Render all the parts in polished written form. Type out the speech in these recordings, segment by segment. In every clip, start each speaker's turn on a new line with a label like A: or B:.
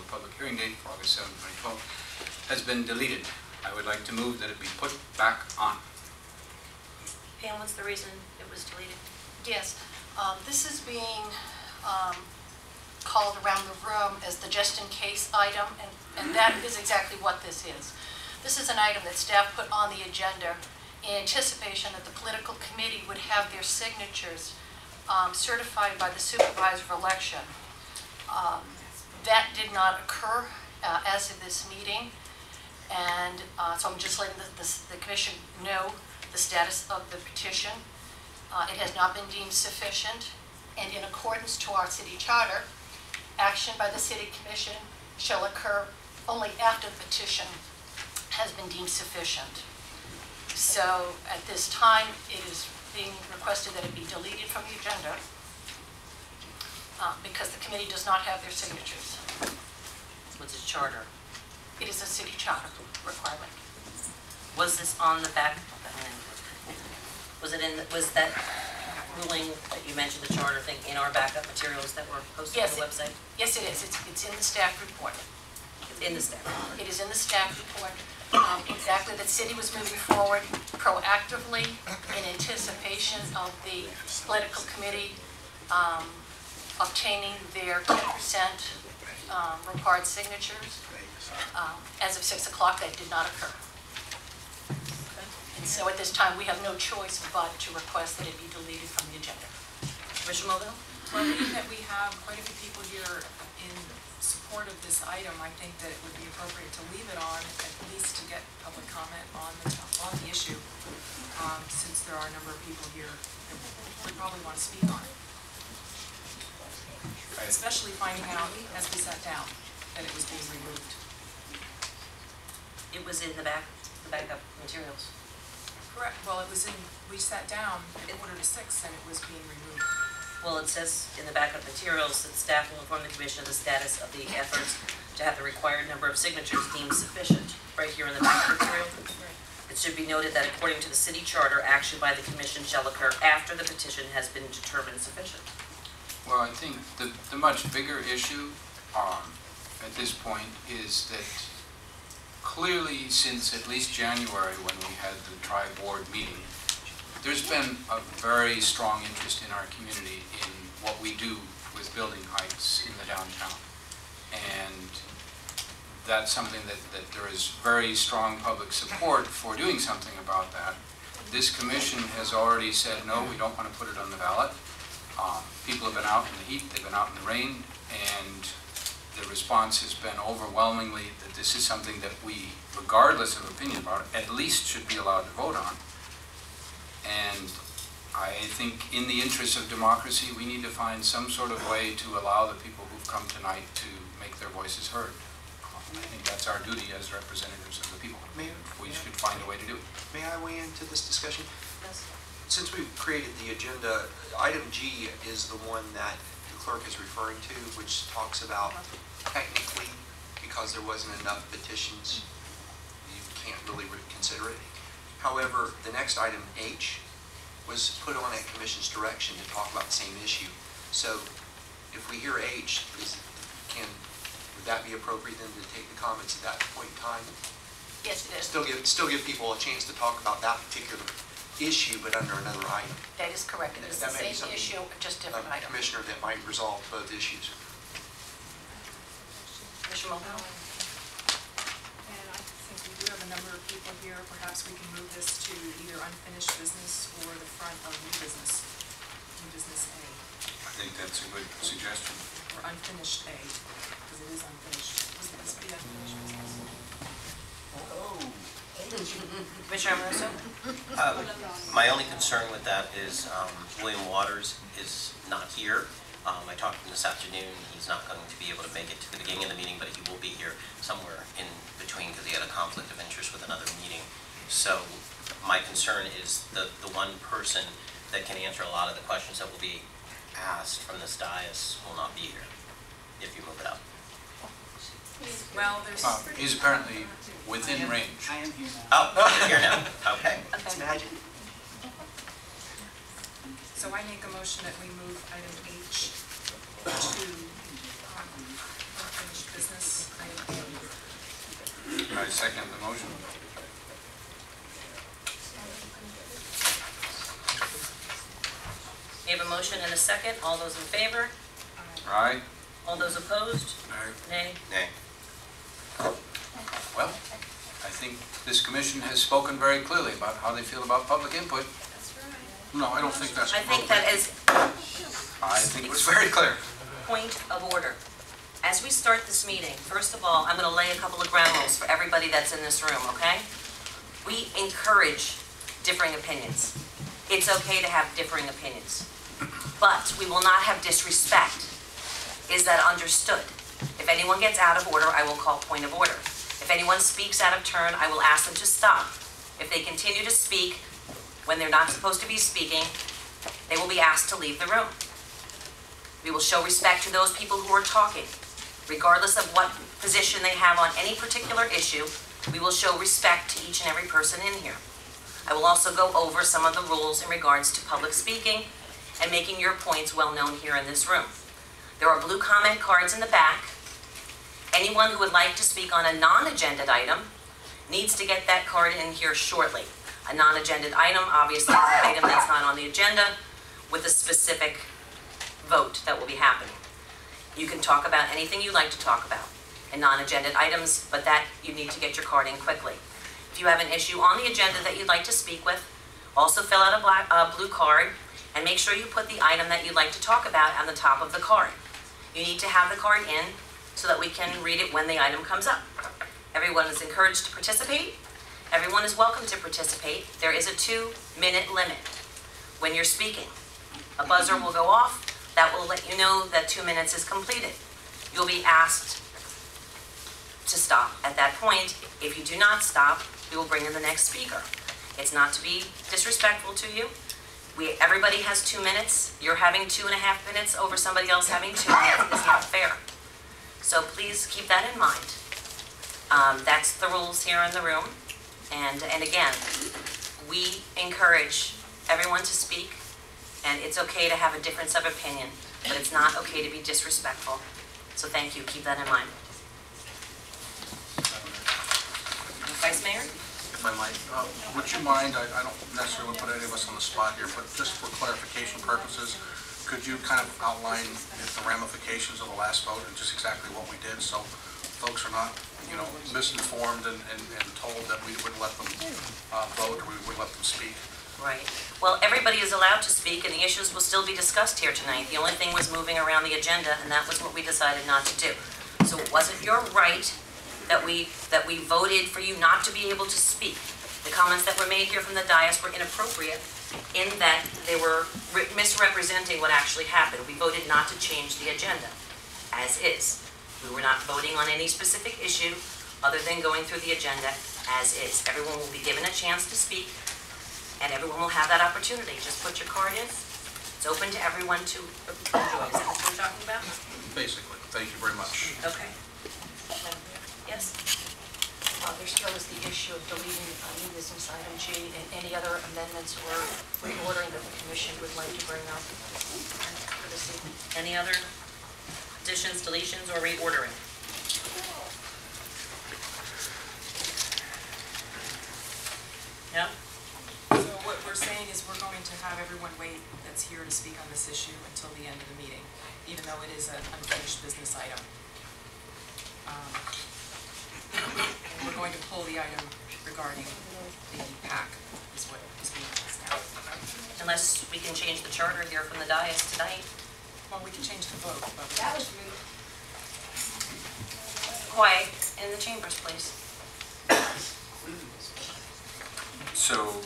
A: public hearing date for August 7, 2012 has been deleted. I would like to move that it be put back on.
B: Pam, what's the reason it was deleted?
C: Yes, this is being called around the room as the just in case item, and that is exactly what this is. This is an item that staff put on the agenda in anticipation that the political committee would have their signatures certified by the supervisor of election. That did not occur as of this meeting, and so I'm just letting the commission know the status of the petition. It has not been deemed sufficient, and in accordance to our city charter, action by the city commission shall occur only after the petition has been deemed sufficient. So at this time, it is being requested that it be deleted from the agenda because the committee does not have their signatures.
B: What's a charter?
C: It is a city charter requirement.
B: Was this on the back? Was that ruling that you mentioned, the charter thing, in our backup materials that were posted on the website?
C: Yes, it is. It's in the staff report.
B: It's in the staff report.
C: It is in the staff report. Exactly, the city was moving forward proactively in anticipation of the political committee obtaining their 10% required signatures. As of 6 o'clock, that did not occur. And so at this time, we have no choice but to request that it be deleted from the agenda.
B: Commissioner Mulvihill?
D: Well, being that we have quite a few people here in support of this item, I think that it would be appropriate to leave it on, at least to get public comment on the issue, since there are a number of people here that would probably want to speak on it. Especially finding out, as we sat down, that it was being removed.
B: It was in the backup materials.
D: Correct. Well, it was in, we sat down at 5:45 and it was being removed.
B: Well, it says in the backup materials that staff will inform the commission of the status of the efforts to have the required number of signatures deemed sufficient, right here in the backup material. It should be noted that according to the city charter, action by the commission shall occur after the petition has been determined sufficient.
A: Well, I think the much bigger issue at this point is that clearly since at least January, when we had the tri-board meeting, there's been a very strong interest in our community in what we do with building heights in the downtown. And that's something that there is very strong public support for doing something about that. This commission has already said, no, we don't want to put it on the ballot. People have been out in the heat, they've been out in the rain, and the response has been overwhelmingly that this is something that we, regardless of opinion about it, at least should be allowed to vote on. And I think in the interest of democracy, we need to find some sort of way to allow the people who've come tonight to make their voices heard. I think that's our duty as representatives of the people. We should find a way to do it.
E: May I weigh into this discussion?
B: Yes.
E: Since we've created the agenda, item G is the one that the clerk is referring to, which talks about technically, because there wasn't enough petitions, you can't really consider it. Would the next item, H, was put on at Commission's direction to talk about the same issue. So if we hear H, would that be appropriate then to take the comments at that point in time?
C: Yes, it is.
E: Still give people a chance to talk about that particular issue, but under another item.
C: That is correct. It is the same issue, just different
E: A
C: item.
E: commissioner that might resolve both issues.
C: Commissioner Mulvihill?
D: And I think we do have a number of people here. Perhaps we can move this to either unfinished business or the front of new business A.
A: I think that's a good suggestion.
D: Or unfinished A, because it is unfinished. Doesn't this be unfinished business?
B: Commissioner Amoroso?
F: My only concern with that is William Waters is not here. I talked to him this afternoon. He's not going to be able to make it to the beginning of the meeting, but he will be here somewhere in between because he had a conflict of interest with another meeting. So my concern is the one person that can answer a lot of the questions that will be asked from this dais will not be here if you move it up.
D: Well, there's...
A: He's apparently within range.
G: I am here now.
F: Oh, you're here now. Okay.
E: It's magic.
D: So I make a motion that we move item H to unfinished business
A: I second the motion.
B: We have a motion and a second. All those in favor?
A: Aye?
B: All those opposed?
A: Aye.
B: Nay?
F: Nay.
A: Well, I think this commission has spoken very clearly about how they feel about public input.
G: No, I don't think that's
B: I think that is
A: I think it was very clear.
B: point of order. As we start this meeting, first of all, I'm going to lay a couple of ground rules for everybody that's in this room, okay? We encourage differing opinions. It's okay to have differing opinions, but we will not have disrespect. Is that understood? If anyone gets out of order, I will call point of order. If anyone speaks out of turn, I will ask them to stop. If they continue to speak when they're not supposed to be speaking, they will be asked to leave the room. We will show respect to those people who are talking. Regardless of what position they have on any particular issue, we will show respect to each and every person in here. I will also go over some of the rules in regards to public speaking and making your points well known here in this room. There are blue comment cards in the back. Anyone who would like to speak on a non-agenda item needs to get that card in here shortly. A non-agenda item, obviously, is an item that's not on the agenda with a specific vote that will be happening. You can talk about anything you'd like to talk about in non-agenda items, but that you need to get your card in quickly. If you have an issue on the agenda that you'd like to speak with, also fill out a blue card and make sure you put the item that you'd like to talk about on the top of the card. You need to have the card in so that we can read it when the item comes up. Everyone is encouraged to participate. Everyone is welcome to participate. There is a 2-minute limit when you're speaking. A buzzer will go off. That will let you know that 2 minutes is completed. You'll be asked to stop at that point. If you do not stop, we will bring in the next speaker. It's not to be disrespectful to you. Everybody has 2 minutes. You're having 2.5 minutes over somebody else having 2 minutes. It's not fair. So please keep that in mind. That's the rules here in the room. And again, we encourage everyone to speak. And it's okay to have a difference of opinion, but it's not okay to be disrespectful. So thank you, keep that in mind. Vice Mayor?
G: If I might, would you mind, I don't necessarily put any of us on the spot here, but just for clarification purposes, could you kind of outline the ramifications of the last vote and just exactly what we did, so folks are not, misinformed and told that we wouldn't let them vote or we wouldn't let them speak?
B: Right. Well, everybody is allowed to speak, and the issues will still be discussed here tonight. The only thing was moving around the agenda, and that was what we decided not to do. So it wasn't your right that we voted for you not to be able to speak. The comments that were made here from the dais were inappropriate in that they were misrepresenting what actually happened. We voted not to change the agenda, as is. We were not voting on any specific issue other than going through the agenda as is. Everyone will be given a chance to speak, and everyone will have that opportunity. Just put your card in. It's open to everyone to enjoy. Is that what we're talking about?
G: Basically. Thank you very much.
B: Okay. Yes?
C: There still is the issue of deleting new business item G and any other amendments or reordering that the commission would like to bring up for this evening.
B: Any other additions, deletions, or reordering? No?
D: So what we're saying is we're going to have everyone wait that's here to speak on this issue until the end of the meeting, even though it is an unfinished business item. And we're going to pull the item regarding the PAC, is what is being asked now.
B: Unless we can change the charter here from the dais tonight.
D: Well, we can change the vote, but
C: That was rude.
B: Quiet in the chambers, please.
A: So,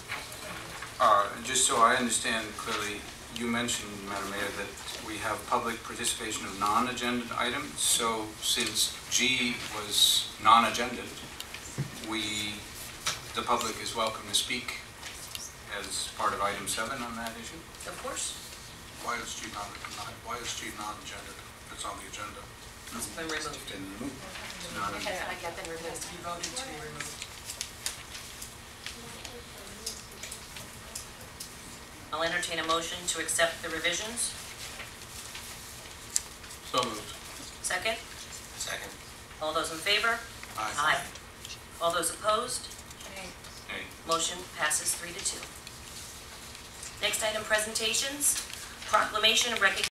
A: just so I understand clearly, you mentioned, Madam Mayor, that we have public participation of non-agenda items. So since G was non-agenda, the public is welcome to speak as part of item 7 on that issue?
B: Of course.
G: Why is G non-agenda if it's on the agenda?
B: It's been removed.
A: It's been removed. It's not
C: Okay,
A: on-
C: I get them
D: it has
C: removed.
D: to be voted to be removed.
B: I'll entertain a motion to accept the revisions.
G: So moved.
B: Second?
F: Second.
B: All those in favor?
G: Aye.
B: All those opposed?
D: Nay.
B: Motion passes 3-2. Next item, presentations. Proclamation of recognition